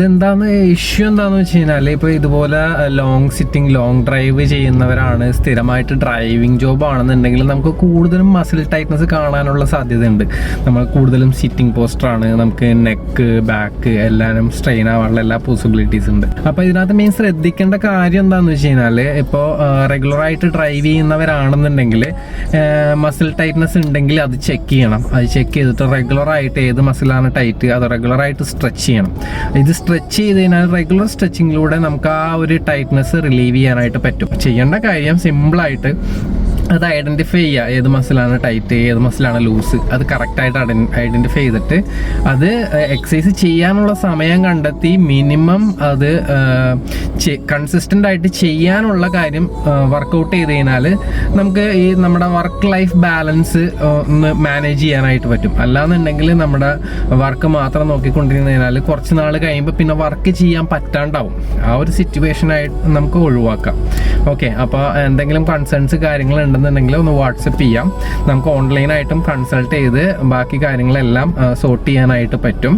എന്താന്ന് ഇഷ്യൂ എന്താന്ന് വെച്ച് കഴിഞ്ഞാൽ ഇപ്പോൾ ഇതുപോലെ ലോങ് ഡ്രൈവ് ചെയ്യുന്നവരാണ്, സ്ഥിരമായിട്ട് ഡ്രൈവിംഗ് ജോബ് ആണെന്നുണ്ടെങ്കിൽ നമുക്ക് കൂടുതലും മസിൽ ടൈറ്റ്നസ് കാണാനുള്ള സാധ്യതയുണ്ട്. നമ്മൾ കൂടുതലും സിറ്റിംഗ് പോസ്റ്ററാണ്, നമുക്ക് നെക്ക് ബാക്ക് എല്ലാവരും സ്ട്രെയിൻ ആവാനുള്ള എല്ലാ പോസിബിലിറ്റീസ് ഉണ്ട്. അപ്പോൾ ഇതിനകത്ത് മെയിൻ ശ്രദ്ധിക്കേണ്ട കാര്യം എന്താണെന്ന് വെച്ച് കഴിഞ്ഞാൽ ഇപ്പോൾ റെഗുലറായിട്ട് ഡ്രൈവ് ചെയ്യുന്നവരാണെന്നുണ്ടെങ്കിൽ മസിൽ ടൈറ്റ്നസ് ഉണ്ടെങ്കിൽ അത് ചെക്ക് ചെയ്യണം. അത് ചെക്ക് ചെയ്തിട്ട് റെഗുലറായിട്ട് ഏത് മസിലാണ് ടൈറ്റ് അത് റെഗുലറായിട്ട് സ്ട്രെച്ച് ചെയ്യണം. ഇത് സ്ട്രെച്ച് ചെയ്ത് കഴിഞ്ഞാൽ റെഗുലർ സ്ട്രെച്ചിങ്ങിലൂടെ നമുക്ക് ആ ഒരു ടൈറ്റ്നസ് റിലീവ് ചെയ്യാനായിട്ട് പറ്റും. ചെയ്യേണ്ട കാര്യം സിമ്പിളായിട്ട് അത് ഐഡൻറ്റിഫൈ ചെയ്യുക, ഏത് മസിലാണ് ടൈറ്റ് ഏത് മസിലാണ് ലൂസ്, അത് കറക്റ്റായിട്ട് ഐഡൻറ്റിഫൈ ചെയ്തിട്ട് അത് എക്സസൈസ് ചെയ്യാനുള്ള സമയം കണ്ടെത്തി മിനിമം അത് കൺസിസ്റ്റൻ്റ് ആയിട്ട് ചെയ്യാനുള്ള കാര്യം വർക്കൗട്ട് ചെയ്ത് കഴിഞ്ഞാൽ നമുക്ക് ഈ നമ്മുടെ വർക്ക് ലൈഫ് ബാലൻസ് ഒന്ന് മാനേജ് ചെയ്യാനായിട്ട് പറ്റും. അല്ലാന്നുണ്ടെങ്കിൽ നമ്മുടെ വർക്ക് മാത്രം നോക്കിക്കൊണ്ടിരുന്നതിനാൽ കുറച്ച് നാൾ കഴിയുമ്പോൾ പിന്നെ വർക്ക് ചെയ്യാൻ പറ്റാണ്ടാവും. ആ ഒരു സിറ്റുവേഷനായിട്ട് നമുക്ക് ഒഴിവാക്കാം. ഓക്കെ, അപ്പോൾ എന്തെങ്കിലും കൺസേൺസ് കാര്യങ്ങളുണ്ടെന്നുണ്ടെങ്കിൽ ഒന്ന് വാട്സപ്പ് ചെയ്യാം. നമുക്ക് ഓൺലൈനായിട്ടും കൺസൾട്ട് ചെയ്ത് ബാക്കി കാര്യങ്ങളെല്ലാം സോർട്ട് ചെയ്യാനായിട്ട് പറ്റും.